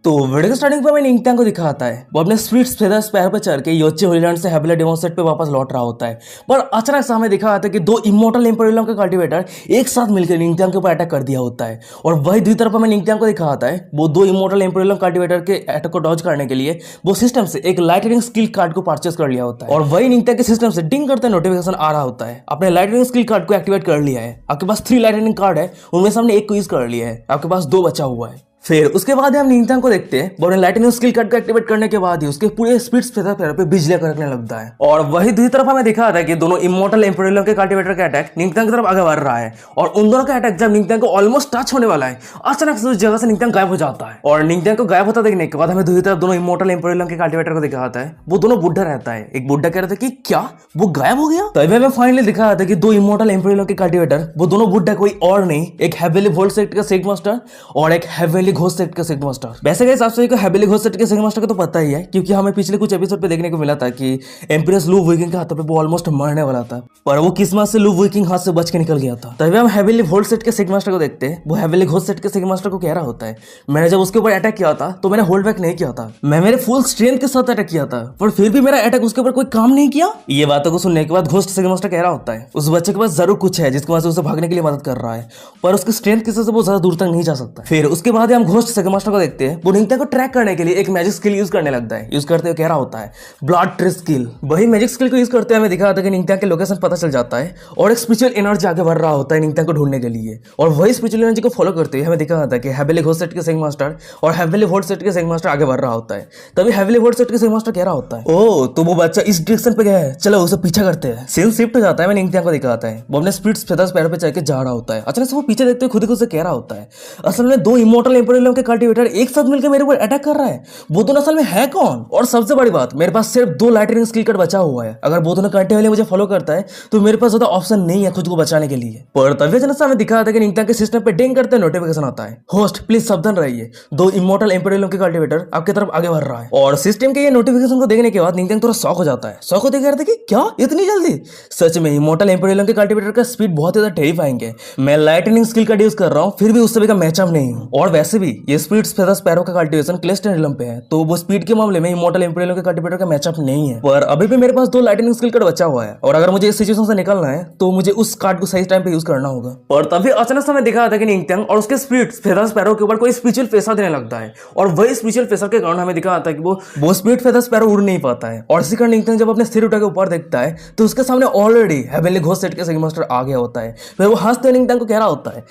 तो वीडियो के स्टार्टिंग पे मैंने इंगटैंग को दिखाता है। वो अपने स्वीट फेदर्स पैर पे चढ़ के योचे होलीलैंड से हेविली डेमन सेट पे वापस लौट रहा होता है। पर अचानक से हमें दिखा आता है कि दो इमोर्टल एम्परल्स के कल्टीवेटर एक साथ मिलकर इंगटैंग के ऊपर अटैक कर दिया होता है। और वही दूसरी तरफ हमें इंगटैंग को दिखा आता है। वो दो इमोर्टल एम्परल्स कल्टीवेटर के अटैक को डॉज करने के लिए वो सिस्टम से एक लाइटनिंग स्किल कार्ड को परचेस कर लिया होता है। और वही इंगटैंग के सिस्टम से डिंग करते नोटिफिकेशन आ रहा होता है, आपने लाइटनिंग स्किल कार्ड को एक्टिवेट कर लिया है। आपके पास 3 लाइटनिंग कार्ड है, उनमें से हमने एक को यूज कर लिया है, आपके पास 2 बचा हुआ है। फिर उसके बाद हम इंगटैंग को देखते हैं। वो लाइटनिंग स्किल कार्ड को एक्टिवेट करने के बाद ही उसके पूरे स्पीड फेदर पैर पे बिजली कड़कने लगता है। और वही दूसरी तरफ हमें दिखा था कि दोनों इमोर्टल एम्परल्स के कल्टीवेटर का अटैक इंगटैंग की तरफ आगे बढ़ रहा है। और उन दोनों का अटैक जब इंगटैंग को ऑलमोस्ट टच होने वाला है, अचानक से उस जगह से इंगटैंग गायब हो जाता है। और इंगटैंग को गायब होता देखने के बाद हमें दूसरी तरफ दोनों इमोर्टल एम्परल्स के कल्टीवेटर को दिखाता है। वो दोनों बुढ़ा रहता है। एक बुढ़ा कह रहा था कि क्या वो गायब हो गया। तभी हमें फाइनली दिखा था कि दो इमोर्टल एम्परल्स के कल्टीवेटर, वो दोनों बुढ़ा कोई और नहीं, एक हेविली वोल्ट सेट का सिग्मा स्टार और एक हेविली घोस्ट सेट का सिग्मा। वैसे गाइस आप सभी को हेविली घोस्ट सेट के सिग्मा मास्टर का तो पता ही है, क्योंकि हमें पिछले कुछ एपिसोड पे देखने को मिला था कि एम्प्रेस लू विकिंग के हाथों पे वो ऑलमोस्ट मरने वाला था, पर वो किस्मत से लू विकिंग हाथ से बच के निकल गया था। तभी हम हेविली वोल्ट सेट के सिग्मा मास्टर को देखते हैं। वो हेविली घोस्ट सेट के सिग्मा मास्टर को कह रहा होता है, मैंने जब उसके ऊपर अटैक किया था तो मैंने होल्ड बैक नहीं किया था, मैं मेरे फुल स्ट्रेंथ के साथ अटैक किया था, पर फिर भी मेरा अटैक उसके ऊपर कोई काम नहीं किया। ये बातों को सुनने के बाद घोस्ट सिग्मा मास्टर कह रहा होता है, उस बच्चे के पास जरूर कुछ है जिसकी वजह से उसे भागने के लिए मदद कर रहा है, पर उसकी स्ट्रेंथ की वजह से वो ज्यादा दूर तक नहीं जा सकता। फिर उसके बाद हम घोस्ट सिग्मा मास्टर को देखते हैं। वो इंगटैंग को ट्रैक करने के लिए एक मैजिक स्किल यूज करने लगता है। यूज करते हुए कह रहा होता है ब्लड ट्री स्किल। वही मैजिक स्किल को यूज करते हुए हमें दिखा था कि इंगटैंग के लोकेशन पता चल जाता है और एक स्पिरिचुअल एनर्जी आगे बढ़ रहा होता है इंगटैंग को ढूंढने के लिए। और वही स्पिरिचुअल एनर्जी को फॉलो करते हुए हमें दिखा था कि हेविली घोस्ट सेट के सिग्मा मास्टर और हेविली वोल्ट सेट के सिग्मा मास्टर आगे बढ़ रहा होता है। तभी हेविली वोल्ट सेट के सिग्मा मास्टर कह रहा होता है, ओ तो वो बच्चा इस डायरेक्शन पे गया है, चलो उसे पीछे करते हैं। सीन शिफ्ट हो जाता है। मैंने इंगटैंग को दिखाता है। वो अपने स्पीड फेदर्स पैर पे चढ़ के जा रहा होता है। अचानक से वो पीछे देखते हुए खुद से कह रहा होता है, असल में दो इमोर्टल एम्परल्स के कल्टीवेटर एक साथ मिलकर मेरे ऊपर अटैक कर रहा है। वो दोनों असल में है कौन? और सबसे बड़ी बात, मेरे पास सिर्फ 2 लाइटनिंग स्किल कार्ड बचा हुआ है। अगर वो दोनों कंटिन्यूअसली मुझे फॉलो करता है तो मेरे पास ज्यादा ऑप्शन नहीं है खुद को बचाने के लिए। पर तभी अचानक से हमें दिखा था कि इंगटैंग के सिस्टम पे डिंग करते नोटिफिकेशन आता है, होस्ट प्लीज सावधान रहिए, दो इमोर्टल एम्परल्स के कल्टीवेटर आपकी तरफ आगे बढ़ रहा है। और सिस्टम के ये नोटिफिकेशन को देखने के बाद इंगटैंग थोड़ा शॉक हो जाता है। शॉक होते कह रहे थे कि क्या इतनी जल्दी? सच में इमोर्टल एम्परल्स के कल्टीवेटर का स्पीड बहुत ज्यादा टेरिफाइंग है। मैं लाइटनिंग स्किल कार्ड यूज कर रहा हूं, फिर भी उससे भी का मैचअप नहीं हूं। और वैसे भी ये स्पीड फेदर्स पैरों का कल्टीवेशन क्लेस्टन रिलम पे है, तो वो स्पीड के मामले में इमोर्टल एम्परल्स के कल्टीवेटर का मैचअप नहीं है। पर अभी भी मेरे पास 2 लाइटनिंग स्किल कार्ड बचा हुआ है, और अगर मुझे इस सिचुएशन से निकलना है तो मुझे उस कार्ड को सही टाइम पे यूज करना होगा। और तभी अचानक से हमें दिखा था कि इंगटैंग और उसके स्पीड फेदर्स पैरों के ऊपर कोई स्पिरिचुअल फेसा देने लगता है। और वही स्पिरिचुअल फेसा के कारण हमें दिखा था कि वो स्पीड फेदर्स पैरों उड़ नहीं पाता है। और इसी कारण इंगटैंग जब अपने सिर उठा के ऊपर देखता है तो उसके सामने ऑलरेडी हेविली घोस्ट सेट के सिग्मा मास्टर आ गया होता है। फिर वो हंसते इंगटैंग को कह रहा होता है,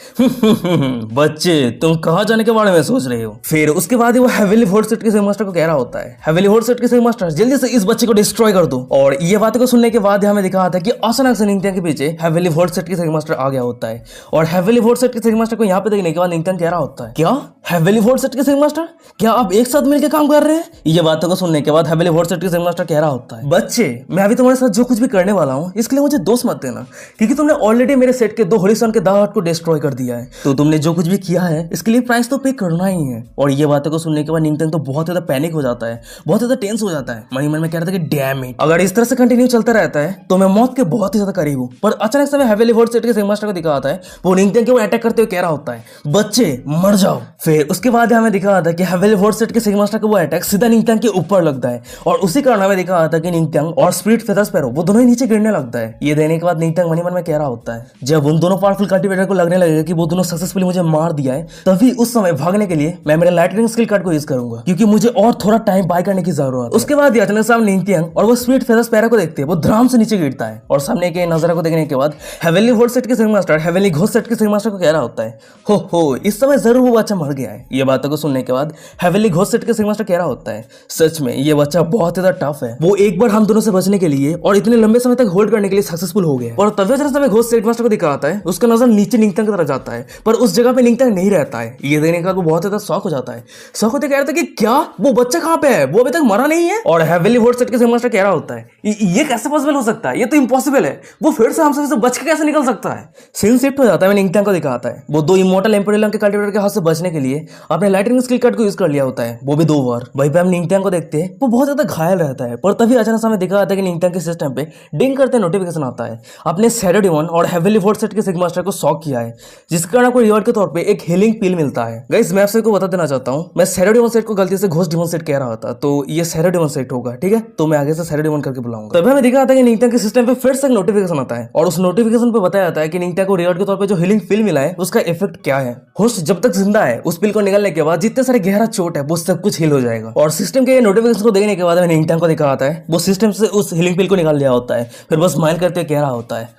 बच्चे तुम कहां जाने के बारे में सोच रहे हो। फिर उसके बाद ही वो हेविली वोल्ट सेट के सिग्मा मास्टर को कह रहा होता है, हेविली वोल्ट सेट के सिग्मा मास्टर जल्दी से इस बच्चे को डिस्ट्रॉय कर दो। और ये बातें को सुनने के बाद हमें दिखा था कि अचानक से इंगटैंग के पीछे हेविली वोल्ट सेट के सिग्मा मास्टर आ गया होता है। और हेविली वोल्ट सेट के सिग्मा मास्टर को यहाँ पे देखने के बाद इंगटैंग कह रहा होता है, क्या हेविली वोल्ट सेट के सिग्मा मास्टर, क्या आप एक साथ मिलकर काम कर रहे हैं? ये बातों को सुनने के बाद हेविली वोल्ट सेट के सिग्मा मास्टर कह रहा होता है, बच्चे मैं अभी तुम्हारे साथ जो कुछ भी करने वाला हूँ इसके लिए मुझे दोष मत देना, क्योंकि तुमने ऑलरेडी मेरे सेट के 2 होलिस्टन के दाहट को डिस्ट्रॉय कर दिया है, तो तुमने जो कुछ भी किया है इसके लिए प्राइस तो पे करना ही है। और ये बातों को सुनने के बाद इंगटैंग तो बहुत ज्यादा पैनिक हो जाता है, बहुत ज्यादा टेंस हो जाता है। मन में कह रहा था कि डैम इट, अगर इस तरह से कंटिन्यू चलता रहता है तो मैं मौत के बहुत ही ज्यादा करीब हूँ। पर अचानक से हेविली वोल्ट सेट के सिग्मा मास्टर को दिखाता है, वो इंगटैंग के ऊपर अटैक करते हुए कह रहा होता है, बच्चे मर जाओ। फिर उसके बाद हमें दिखा था कि हेविली वोल्ट सेट के सिग्मा मास्टर का वो अटैक सीधा इंगटैंग के ऊपर लगता है। और उसी कारण हमें दिखा था कि इंगटैंग और स्पिरिट फेदर्स पैरो वो दोनों ही नीचे गिरने लगता है। ये देने के बाद इंगटैंग मन में कह रहा होता है, जब उन दोनों पावरफुल कल्टीवेटर को लगने लगेगा कि वो दोनों सक्सेसफुली मुझे मार दिया है, तभी उस समय भागने के लिए मैं मेरे लाइटनिंग स्किल कार्ड को यूज करूंगा, क्योंकि मुझे और थोड़ा टाइम बाय करने की जरूरत है। उसके बाद अचानक से हम इंगटैंग और वो स्पिरिट फेदर्स पैरो को देखते हैं, वो धड़ाम से नीचे गिरता है। और सामने के नजारा को देखने के बाद हेविली वोल्ट सेट के sigma master heavily ghost set के सिग्मा मास्टर को कह रहा होता है, हो इस समय जरूर वो बच्चा मर गया है। ये बातों को सुनने के बाद हेविली घोस्ट सेट के सिग्मा मास्टर कह रहा होता है, सच में ये बच्चा बहुत ज्यादा टफ है, वो एक बार हम दोनों से बचने के लिए और इतने लंबे समय तक होल्ड करने के लिए सक्सेसफुल हो गया। और तभी अचानक से घोस्ट सेट मास्टर को दिखाता है, उसका नजर नीचे इंगटैंग की तरफ जाता है, पर उस जगह पे इंगटैंग नहीं रहता है। ये देने का वो बहुत ज्यादा शॉक हो जाता है। शॉक होते कह रहा था कि क्या वो बच्चा कहाँ पे है, वो अभी तक मरा नहीं है। और हेविली वोल्ट सेट के सिग्मा मास्टर कह रहा होता है, ये कैसे पॉसिबल हो सकता है, ये तो इम्पॉसिबल है, वो फिर से हमसे बच के कैसे निकल सकता है। सीन शिफ्ट हो जाता है। मैंने इंगटैंग को दिखाता है, वो 2 इमोर्टल एम्परल्स के कल्टीवेटर के हाथ से बचने के लिए अपने लाइटनिंग स्किल कार्ड को यूज कर लिया होता है, वो भी 2 बार। वहीं पे हम इंगटैंग को देखते हैं, वो बहुत ज्यादा घायल रहता है। पर तभी अचानक हमें दिखा आता है कि इंगटैंग के सिस्टम पे डिंग करते नोटिफिकेशन आता है, अपने शैडो डेमन और हेविली वोल्ट सेट के सिग्मा मास्टर को शॉक किया है, जिसके कारण आपको रिवॉर्ड के तौर पे एक हीलिंग पिल मिलता है। गाइस मैं आपसे को बता देना चाहता हूँ, मैं सैरो डेमन सेट को गलती से घोस्ट डेमन सेट कह रहा था, तो ये सैरो डेमन सेट होगा, ठीक है। तो मैं आगे से सैरो डेमन करके बुलाऊंगा। तभी हमें दिखा था कि निंगत्यांग के सिस्टम पे फिर से एक नोटिफिकेशन आता है और उस नोटिफिकेशन पे बताया जाता है कि निंगत्यांग को रिवॉर्ड के तौर पे जो हीलिंग पिल मिला है उसका इफेक्ट क्या है। होस्ट जब तक जिंदा है उस पिल को निकालने के बाद जितने सारे गहरा चोट है वो सब कुछ हील हो जाएगा। और सिस्टम के नोटिफिकेशन को देखने के बाद हमें निंगत्यांग को दिखा आता है वो सिस्टम से उस हीलिंग पिल को निकाल लिया होता है, फिर बस स्माइल करते कह रहा होता है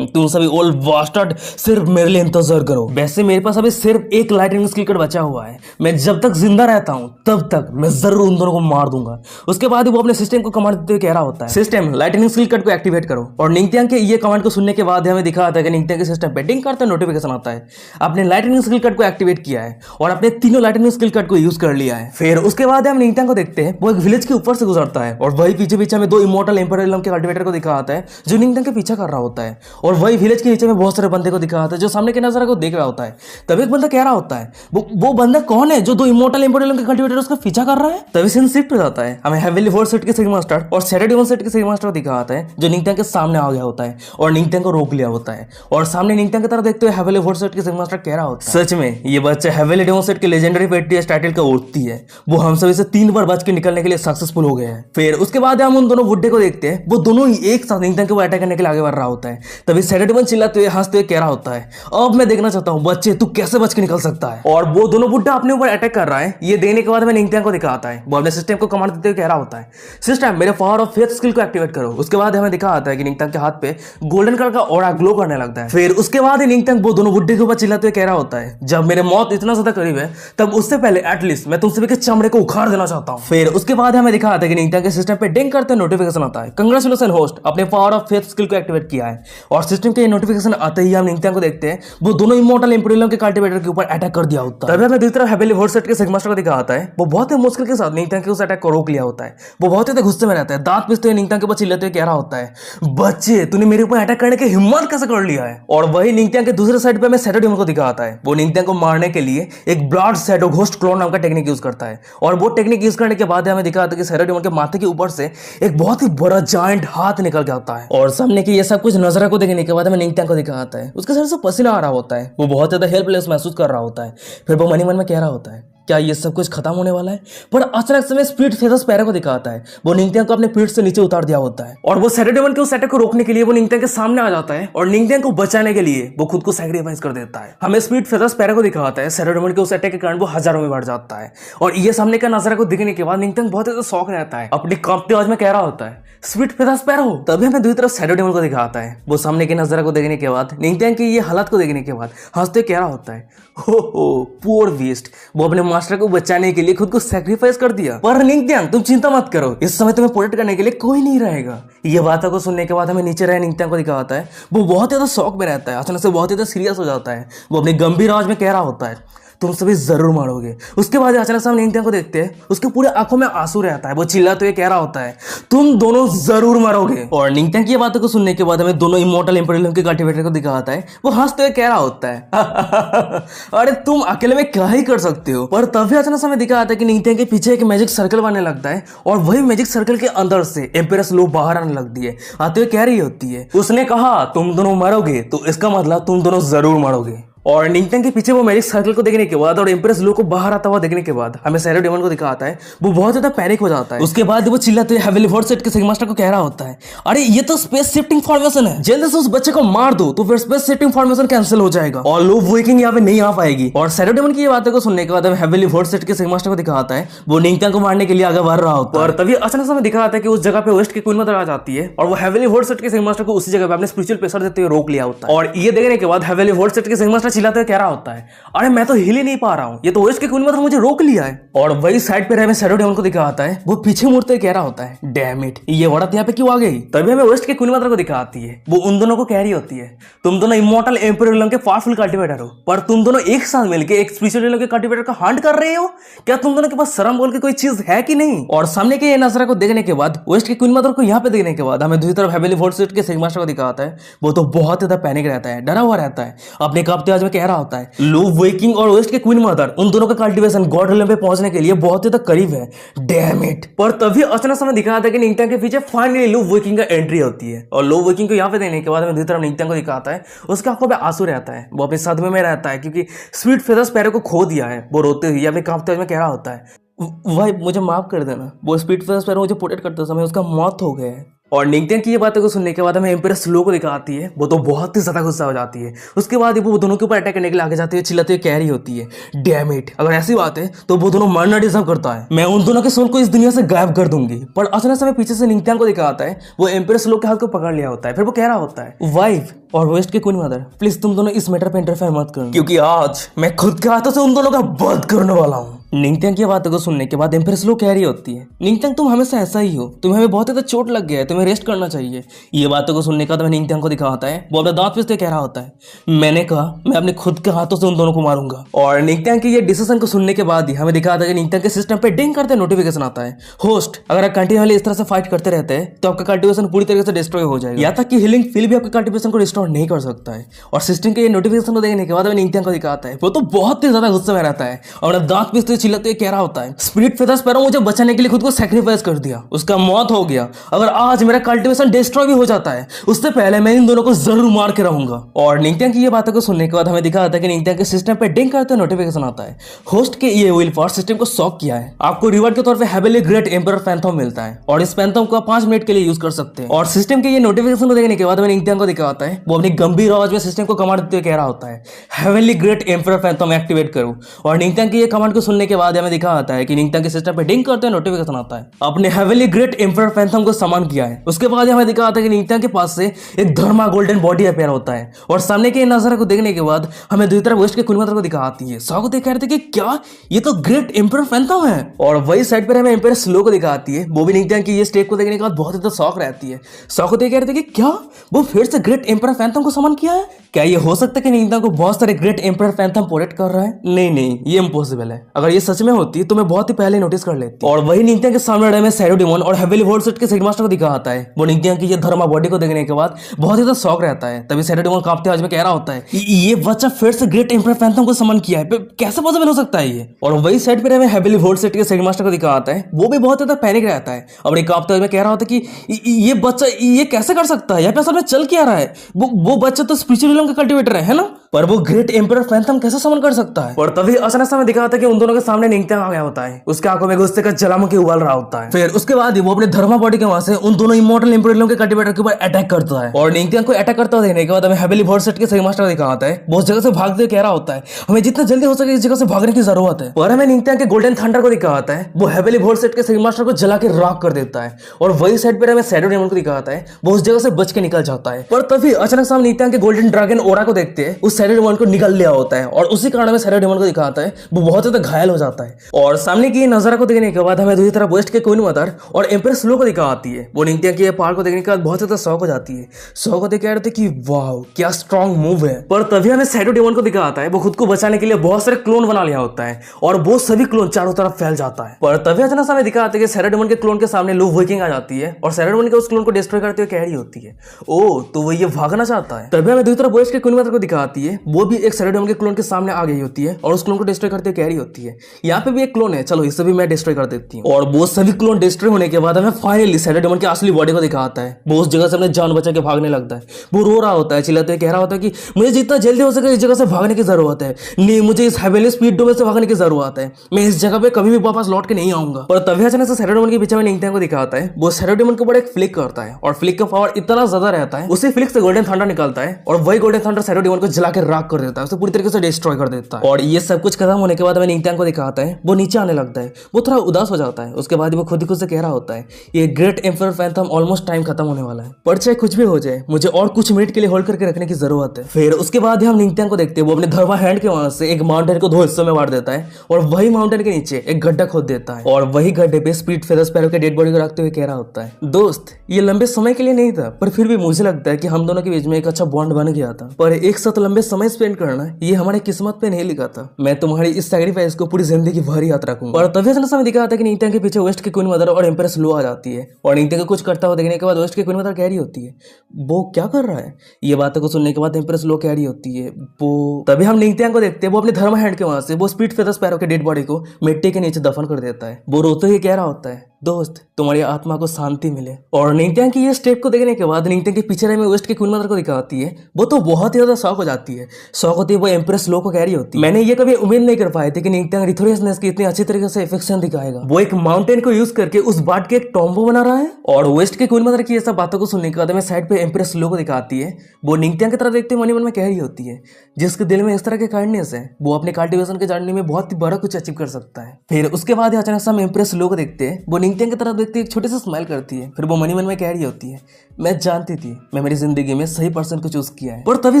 तुम सभी ओल्ड बास्टर्ड सिर्फ मेरे लिए इंतजार करो। वैसे मेरे पास अभी सिर्फ एक लाइटनिंग स्किल कट बचा हुआ है, मैं जब तक जिंदा रहता हूं तब तक मैं जरूर उन दोनों को मार दूंगा। उसके बाद वो अपने सिस्टम को कमांड देते हुए कह रहा होता है सिस्टम लाइटनिंग स्किल कट को एक्टिवेट करो। और निंगत्यांग के ये कमांड को सुनने के बाद हमें दिखा आता है कि निंगत्यांग के सिस्टम पे डिंग करते नोटिफिकेशन आता है आपने लाइटनिंग स्किल कट को एक्टिवेट किया है और अपने तीनों लाइटनिंग स्किल कट को यूज कर लिया है। फिर उसके बाद हम निंगत्यांग को देखते हैं वो एक विलेज के ऊपर से गुजरता है और वही पीछे पीछे में दो इमोर्टल एम्परल के कल्टीवेटर को दिखा आता है जो निंगत्यांग के पीछा कर रहा होता है। और वही विलेज के नीचे में बहुत सारे बंदे को दिखा आता है जो सामने के नजारा को देख रहा होता है। तभी एक बंदा कह रहा होता है वो बंदा कौन है जो दो इमोर्टल एम्परल के कल्टीवेटर उसका पीछा कर रहा है। तभी सीन शिफ्ट हो जाता है, हमें हेवनली फोर्स सेट के सिग्मा मास्टर और सैरो डेमन सेट के सिग्मा मास्टर को दिखा आता है जो निंगत्यांग के सामने आ गया होता है और निंगत्यांग को रोक लिया होता है। और सामने निंगत्यांग की तरफ देखते हुए हेवनली फोर्स सेट के सिग्मा मास्टर कह रहा होता है सच में ये बच्चा हेवनली डेमन सेट के लेजेंडरी पेट्रियस टाइटल का उड़ती है, वो हम सभी से 3 बार बच के निकलने के लिए सक्सेसफुल हो गए हैं। फिर उसके बाद हम उन दोनों बुड्ढे को देखते हैं वो दोनों ही एक साथ निंगत्यांग को अटैक करने के लिए आगे बढ़ रहा होता है। तभी सैरो डेमन चिल्लाते हुए हंसते हुए कह रहा होता है अब मैं देखना चाहता हूँ बच्चे तू कैसे बच के निकल सकता है। और वो दोनों बुड्ढा अपने ऊपर अटैक कर रहा है, ये देने के बाद हमें निंगत्यांग को दिखाता है वो अपने सिस्टम को कमांड देते हुए कह रहा होता है सिस्टम मेरे पावर ऑफ फेथ स्किल को एक्टिवेट करो। उसके बाद हमें दिखा आता है कि निंगत्यांग के हाथ पे गोल्डन कलर का ऑरा ग्लो करने लगता है। फिर उसके बाद निंगत्यांग वो दोनों बुड्ढे के ऊपर चिल्लाते हुए कह रहा होता है जब मेरे मौत इतना ज्यादा करीब है तब उससे पहले एटलीस्ट मैं तुम सभी के चमड़े को उखाड़ देना चाहता हूँ। फिर उसके बाद हमें दिखा आता है कि निंगत्यांग के सिस्टम पे डिंग करते नोटिफिकेशन आता है कांग्रेचुलेशन होस्ट अपने पावर ऑफ फेथ स्किल को एक्टिवेट किया है। और सिस्टम के नोटिफिकेशन आते ही हम निंगत्यांग को देखते हैं वो दोनों इमोर्टल एम्परल के कल्टीवेटर के ऊपर अटैक कर दिया होता है। तभी हमें दूसरी तरफ हेवनली फोर्स सेट के सिग्मा मास्टर को दिखा आता है वो बहुत ही मुश्किल के साथ निंगत्यांग के उस अटैक को रोक लिया होता है। वो बहुत ही गुस्से में रहता है, दांत पिसते हुए निंगत्यांग के ऊपर चिल्लाते हुए कह रहा होता है बच्चे तूने मेरे ऊपर अटैक करने की हिम्मत कैसे कर लिया है। और वही निंगत्यांग के दूसरे साइड पे हमें सैरो डेमन को दिखा आता है वो निंगत्यांग को मारने के लिए एक ब्लड शैडो घोस्ट क्लोन नाम का टेक्निक यूज करता है। और वो टेक्निक यूज करने के बाद हमें दिखा आता है कि सैरो डेमन के माथे के ऊपर से एक बहुत ही बड़ा जायंट हाथ निकल के आता है। और सामने की ये सब कुछ नजरा को देखने के बाद हमें निंगत्यांग को दिखा आता है उसके शरीर से पसीना आ रहा होता है, वो बहुत ज्यादा हेल्पलेस महसूस कर रहा होता है। फिर वो मन ही मन में कह रहा होता है क्या ये सब कुछ खत्म होने वाला है। पर अचानक से स्पीड फेदर स्पैरो को दिखाता है वो निंगत्यांग को अपने पीठ से नीचे उतार दिया होता है। और वो सैरो डेमन के उस अटैक को रोकने के लिए वो निंगत्यांग के सामने आ जाता है और निंगत्यांग को बचाने के लिए वो खुद को सैक्रिफाइस कर देता है। हमें स्पीड फेदर स्पैरो को दिखाता है सैरो डेमन के उस अटैक के कारण वो हजारों में बढ़ जाता है। और ये सामने का नजारा को देखने के बाद निंगत्यांग बहुत ज्यादा शौक रहता है, अपनी कांपती आवाज में कह रहा होता है स्पीड फेदर स्पैरो। तभी हमें दूसरी तरफ सैरो डेमन को दिखाता है वो सामने के नजारा को देखने के बाद निंगत्यांग की ये हालत को देखने के बाद हंसते कह रहा होता है हो पुअर वेस्ट, वो अपने मास्टर को बचाने के लिए खुद को सैक्रिफाइस कर दिया। पर निंगत्यांग तुम चिंता मत करो, इस समय तुम्हें प्रोटेक्ट करने के लिए कोई नहीं रहेगा। ये बातों को सुनने के बाद हमें नीचे रहे निंगत्यांग को दिखाता है वो बहुत ज्यादा शौक में रहता है, अचानक से बहुत ज्यादा सीरियस हो जाता है। वो अपनी गंभीर आवाज में कह रहा होता है तुम सभी जरूर मारोगे। उसके बाद अचानक से हम निंगत्यांग को देखते हैं उसके पूरे आंखों में आंसू रहता है, वो चिल्लाते हुए कह रहा होता है तुम दोनों जरूर मरोगे। और निंगत्यांग की बातों को सुनने के बाद हमें दोनों इमोर्टल एम्परल के कल्टीवेटर को दिखाता है वो हंसते हुए कह रहा होता है अरे तुम अकेले में क्या ही कर सकते हो। पर तभी अचानक से हमें दिखाता है कि निंगत्यांग के पीछे एक मैजिक सर्कल बनने लगता है और वही मैजिक सर्कल के अंदर से एम्पेरस लो बाहर आने लगती है, आते हुए कह रही होती है उसने कहा तुम दोनों मरोगे तो इसका मतलब तुम दोनों जरूर मरोगे। और निंगत्यांग के पीछे वो मैजिक सर्कल को देखने के बाद और एम्प्रेस लो को बाहर आता हुआ देखने के बाद हमें सैरो डेमन को दिखाता है वो बहुत ज्यादा पैनिक हो जाता है। उसके बाद वो चिल्लाते हुए हेवनली फोर्स सेट के सिग्मा मास्टर को कह रहा होता है अरे ये तो स्पेस शिफ्टिंग फॉर्मेशन है, जल्दी से उस बच्चे को मार दो तो फिर स्पेस शिफ्टिंग फॉर्मेशन कैंसिल हो जाएगा और लो वेकिंग यहाँ पे नहीं आ पाएगी। और सैरो डेमन की ये बातों को सुनने के बाद हमें हेवनली फोर्स सेट के सिग्मा मास्टर को दिखाता है वो निंगत्यांग को मारने के लिए आगे बढ़ रहा होता है। और तभी अचानक से हमें दिखाता है कि उस जगह पे वेस्ट की क्वीन मदर आ जाती है और वो हेवनली फोर्स सेट के सिग्मा मास्टर को उसी जगह पे अपने स्पिरिचुअल प्रेशर देते हुए रोक लिया होता है। और ये देखने के बाद हेवनली फोर्स सेट के सिग्मा मास्टर चिल्लाते हुए कह रहा होता है अरे मैं तो हिल ही नहीं पा रहा हूं, ये तो वेस्ट के क्वीन मदर मुझे रोक लिया है। और वही साइड पे रहे सैरो डेमन को दिखाता है वो पीछे मुड़ते कह रहा होता है डैम इट ये औरत यहाँ पे क्यों आ गई। तभी हमें वेस्ट के क्वीन मदर को दिखाती है वो उन दोनों को कह रही होती है तुम दोनों इमोर्टल एम्परल के पावरफुल कल्टीवेटर हो पर तुम दोनों एक साथ मिलकर एक स्पिरिचुअल के कल्टीवेटर का हंट कर रहे हो, क्या तुम दोनों के पास शर्म बोल के कोई चीज है कि नहीं। और सामने के ये नजरा को देखने के बाद वेस्ट के क्वीन मदर को यहाँ पे देखने के बाद हमें दूसरी तरफ हेवनली फोर्स सेट के सिग्मा मास्टर को दिखाता है वो तो बहुत ज्यादा पैनिक रहता है, डरा हुआ रहता है, अपने कांपते आवाज में कह रहा होता है लू वेकिंग और वेस्ट के क्वीन मदर उन दोनों का कल्टीवेशन गॉड रियल्म पे पहुंचने के लिए बहुत ही तक करीब है। Damn it. पर तभी अचानक समय दिखाता है कि निंगत्यांग के पीछे फाइनली लू वेकिंग का एंट्री होती है और लू वेकिंग को यहाँ पे देने के बाद हमें दूसरी तरफ निंगत्यांग को दिखाता है उसके आंखों में आंसू रहता है, वो अपने सदमे में रहता है क्योंकि स्वीट फेदर स्पैरो को खो दिया है। वो रोते हुए या फिर कांपते हुए कह रहा होता है भाई मुझे माफ कर देना, वो स्वीट फेदर स्पैरो मुझे प्रोटेक्ट करते समय उसका मौत हो गया है। और निंगत्यांग की ये बातों को सुनने के बाद हमें एम्पायर स्लो को दिखाती है, वो तो बहुत ही ज्यादा गुस्सा हो जाती है। उसके बाद वो दोनों के ऊपर अटैक करने के लिए आगे जाती है, चिल्लाते हुए कह रही होती है डैम इट, अगर ऐसी बात है तो वो दोनों मरना डिजर्व करता है, मैं उन दोनों के सोल को इस दुनिया से गायब कर दूंगी। पर अचानक समय पीछे से निंगत्यांग को दिखाता है, वो एम्पायर स्लो के हाथ को पकड़ लिया होता है। फिर वो कह रहा होता है वाइफ और वेस्ट के क्वीन मदर प्लीज तुम दोनों इस मैटर पे इंटरफेयर मत करो, क्योंकि आज मैं खुद के हाथों से उन दोनों का वध करने वाला हूँ। निंगत्यांग की बातों को सुनने के बाद एम्पायर स्लो कह रही होती है निंगत्यांग तुम हमेशा ऐसा ही हो, तुम्हें हमें बहुत ज्यादा चोट लग गया है, तुम्हें रेस्ट करना चाहिए। ये बातों को सुनने के बाद निंगत्यांग को दिखाता है, वो अपना दांत पीसते कह रहा होता है मैंने कहा मैं अपने खुद के हाथों से उन दोनों को मारूंगा। और निंगत्यांग की ये डिसीजन को सुनने के बाद ही हमें दिखाता है कि निंगत्यांग के सिस्टम पे डिंग करते नोटिफिकेशन आता है होस्ट अगर आप कंटिन्यूअसली इस तरह से फाइट करते रहते हैं तो आपका कल्टीवेशन पूरी तरीके से डिस्ट्रॉय हो जाएगा, या तक कि हीलिंग फील भी आपके कल्टीवेशन को डिस्ट्रॉय नहीं कर सकता है। और सिस्टम के ये नोटिफिकेशन को देखने के बाद हमें निंगत्यांग को दिखाता है, वो तो बहुत ही ज्यादा गुस्से में रहता है और अपना दांत पीसते चिल्लाते कह रहा होता है स्पिरिट फेदर स्पैरो मुझे बचाने के लिए खुद को सैक्रिफाइस कर दिया, उसका मौत हो गया, अगर आज मेरा कल्टीवेशन डिस्ट्रॉय भी हो जाता है उससे पहले मैं इन दोनों को जरूर मार के रहूंगा। और निंगत्यांग की ये बातों को सुनने के बाद हमें दिखा था कि निंगत्यांग के सिस्टम पे डिंग करते नोटिफिकेशन आता है होस्ट के ये विल पावर सिस्टम को सॉक किया है, आपको रिवॉर्ड के तौर पे हेवनली ग्रेट एम्परर पैंथम मिलता है और इस पैंथम को आप 5 मिनट के लिए यूज कर सकते हैं। और सिस्टम के ये नोटिफिकेशन को देखने के बाद हमें निंगत्यांग को दिखाता है, वो अपनी गंभीर आवाज में सिस्टम को कमांड देते हुए कह रहा होता है हेवनली ग्रेट एम्परर पैंथम एक्टिवेट करो। और निंगत्यांग की ये कमांड को सुनने के बाद हमें दिखा आता है कि निंगत्यांग के सिस्टम पे डिंग करते नोटिफिकेशन आता है अपने हेवनली ग्रेट एम्परर पैंथम को समान किया है। उसके बाद हमें दिखा आता है कि निंगत्यांग के पास से एक धर्मा गोल्डन बॉडी अपेयर होता है और सामने के नजारे को देखने के बाद हमें दूसरी तरफ वेस्ट के क्वीन मदर को दिखाती है। सौ को देख रहे थे कि क्या ये तो ग्रेट एम्परर पैंथम है। और वही साइड पर हमें एम्पायर स्लो को दिखाती है, वो भी निंगत्यांग की ये स्टेप को देखने के बाद बहुत ही शौक रहती है। सौ को देख रहे थे कि क्या वो फिर से ग्रेट एम्परर पैंथम को समान किया है, क्या ये हो सकता है कि निंगत्यांग को बहुत सारे ग्रेट एम्परर पैंथम प्रोटेक्ट कर रहा है। नहीं ये इम्पॉसिबल है, अगर ये सच में होती तो मैं बहुत ही पहले नोटिस कर लेती। और वही निंगत्यांग के सामने रहे में शैडो डेमन और हेवनली वॉर्ड सेट के सेटमास्टर को दिखाता है, वो निंगत्यांग की ये धर्मा बॉडी को देखने के बाद बहुत ही शौक रहता है। तभी शैडो डेमन कांपते आवाज में कह रहा होता है ये बच्चा फिर से ग्रेट एम्परर पैंथम को समान किया है, कैसे पॉसिबल हो सकता है ये। और वही साइड पे हमें हेवनली वॉर्ड सेट के सेटमास्टर को दिखाता है, वो भी बहुत ज्यादा पैनिक रहता है, अपने कांपते आवाज में कह रहा होता है कि ये बच्चा ये कैसे कर सकता है, यहाँ पे असल में चल क्या रहा है, वो बच्चा तो स्पिरिचुअल रियल्म का कल्टीवेटर है ना, पर वो ग्रेट एम्परर पैंथम कैसे समन कर सकता है। और तभी अचानक से हमें दिखाता है कि उन दोनों के सामने निंगत्यांग आ गया होता है, उसके आंखों में गुस्से का ज्वालामुखी उबाल रहा होता है। फिर उसके बाद वो अपने धर्मा बॉडी के वहां से उन दोनों इमॉर्टल एम्परर के कल्टीवेटर के ऊपर अटैक करता है। और निंगत्यांग को अटैक करता देखने के बाद हमें हेवनली वॉर्ड सेट के सेटमास्टर दिखाता है, वो उस जगह से भागते हुए कह रहा होता है हमें जितना जल्दी हो सके इस जगह से भागने की जरूरत है। और हमें निंगत्यांग के गोल्डन थंडर को दिखाता है, वो हेवनली वॉर्ड सेट के सेटमास्टर को जला के राख कर देता है। और वही साइड पर हमें शैडो डेमन को दिखाता है, वो उस जगह से बच के निकल जाता है। पर तभी अचानक से हम निंगत्यांग के गोल्डन ड्रैगन ओरा को देखते हैं, उस शैडो डेमन को निकल लिया होता है और उसी कारण में शैडो डेमन को दिखाता है, वो बहुत ज्यादा घायल हो जाता है। और सामने की नजारा को देखने के बाद हमें दूसरी तरफ वेस्ट के क्वीन मदर और एम्पायर स्लो को दिखाती है, वो निंगत्यांग के पहाड़ को देखने के बाद बहुत ज्यादा शौक हो जाती है। शौक को देख कह रहे थे कि वाह क्या स्ट्रॉन्ग मूव है। पर तभी हमें शैडो डेमन को दिखाता है, वो खुद को बचाने के लिए बहुत सारे क्लोन बना लिया होता है और वो सभी क्लोन चारों तरफ फैल जाता है। पर तभी अचानक हमें दिखाते हैं कि शैडो डेमन के क्लोन के सामने लू वेकिंग आ जाती है और शैडो डेमन के उस क्लोन को डिस्ट्रॉय करते हुए कह रही होती है ओ तो वो ये भागना चाहता है। तभी हमें दूसरी तरफ वेस्ट के क्वीन मदर को दिखाती है, वो भी एक शैडो डेमन के क्लोन के सामने आ गई होती है और उस क्लोन को डिस्ट्रॉय करते हुए कह रही होती है यहाँ पे भी एक क्लोन है, चलो इसे भी मैं डिस्ट्रॉय कर देती हूँ। और वो सभी क्लोन डिस्ट्रॉय होने के बाद हमें फाइनली शैडो डेमन की असली बॉडी को दिखाता है, वो उस जगह से अपने जान बचा के भागने लगता है। वो रो रहा होता है, चिल्लाते हुए कह रहा होता है कि मुझे जितना जल्दी हो सके इस जगह से भागने की जरूरत है, नहीं मुझे इस हेवनली स्पीड डोमेन से भागने की जरूरत है, मैं इस जगह पे कभी भी वापस लौट के नहीं आऊंगा। पर तभी अचानक से शैडो डेमन के पीछे में निंगत्यांग को दिखाता है, वो शैडो डेमन के ऊपर एक फ्लिक करता है और फ्लिक का पावर इतना ज्यादा रहता है, उसी फ्लिक से गोल्डन थंडर निकलता है और वही गोल्डन थंडर शैडो डेमन को जला के राख कर देता है, उसे पूरी तरीके से डिस्ट्रॉय कर देता है। और ये सब कुछ खत्म होने के बाद हमें निंगत्यांग को दिखाता है, वो नीचे आने लगता है, वो थोड़ा उदास हो जाता है। उसके बाद वो खुद ही खुद से कह रहा होता है ये ग्रेट एम्परर पैंथम ऑलमोस्ट टाइम खत्म होने वाला है, पर चाहे कुछ भी हो जाए मुझे और कुछ मिनट के लिए होल्ड करके रखने की जरूरत है। फिर उसके बाद हम निंगत्यांग को देखते हैं, वो अपने धर्मा हैंड के वहां से एक माउंटेन को 2 हिस्सों में बांट देता है और वही माउंटेन के नीचे एक गड्ढा खोद देता है और वही गड्ढे पे स्पिरिट फेदर स्पैरो के डेड बॉडी को रखते हुए कह रहा होता है दोस्त ये लंबे समय के लिए नहीं था, पर फिर भी मुझे लगता है कि हम दोनों के बीच में एक अच्छा बॉन्ड बन गया था, पर एक साथ लंबे समय स्पेंड करना ये हमारे किस्मत पे नहीं लिखा था। मैं तुम्हारी इस सैक्रिफाइस को पूरी जिंदगी भर याद रखूंगा। और तभी समय दिखा आता है कि निंगत्यांग के पीछे वेस्ट की क्वीन मदर और एम्प्रेस लो आ जाती है और निंगत्यांग को कुछ करता हुआ देखने के बाद वेस्ट की क्वीन मदर कह रही होती है वो क्या कर रहा है। ये बातों को सुनने के बाद एम्प्रेस लो कह रही होती है वो। तभी हम निंगत्यांग को देखते हैं वो अपने धर्म हैंड के वहां से वो स्पीड फेदर स्पैरो के डेड बॉडी को मिट्टी के नीचे दफन कर देता है। वो रोते हुए कह रहा होता है दोस्त तुम्हारी आत्मा को शांति मिले। और निंगत्यांग की ये स्टेप को देखने के बाद निंगत्यांग के पीछे रहे में वेस्ट की क्वीन मदर को दिखाती है वो तो बहुत ही ज्यादा शॉक हो जाती है। शॉक होती है वो एम्प्रेस लो को कह रही होती है मैंने ये कभी उम्मीद नहीं कर पाई थी कि निंगत्यांग रिथोरियसनेस की इतनी अच्छी तरीके से इफेक्शन दिखाएगा। वो एक माउंटेन को यूज करके उस बार्ड के एक टॉम्बो बना रहा है। और वेस्ट की क्वीन मदर की ये सब बातों को सुनने के बाद में साइड पे एम्प्रेस लो को दिखाती है वो निंगत्यांग की तरफ देखते मन में कह रही होती है जिसके दिल में इस तरह के काइंडनेस है वो अपने कल्टीवेशन के जर्नी में बहुत ही बड़ा कुछ अचीव कर सकता है। फिर उसके बाद अचानक से हम एम्प्रेस लो को देखते हैं वो निंगत्यांग की तरफ देखते एक छोटे से स्माइल करती है। फिर वो मन में कह रही होती है मैं जानती थी मैं मेरी जिंदगी में सही पर्सन को चूज किया है। और तभी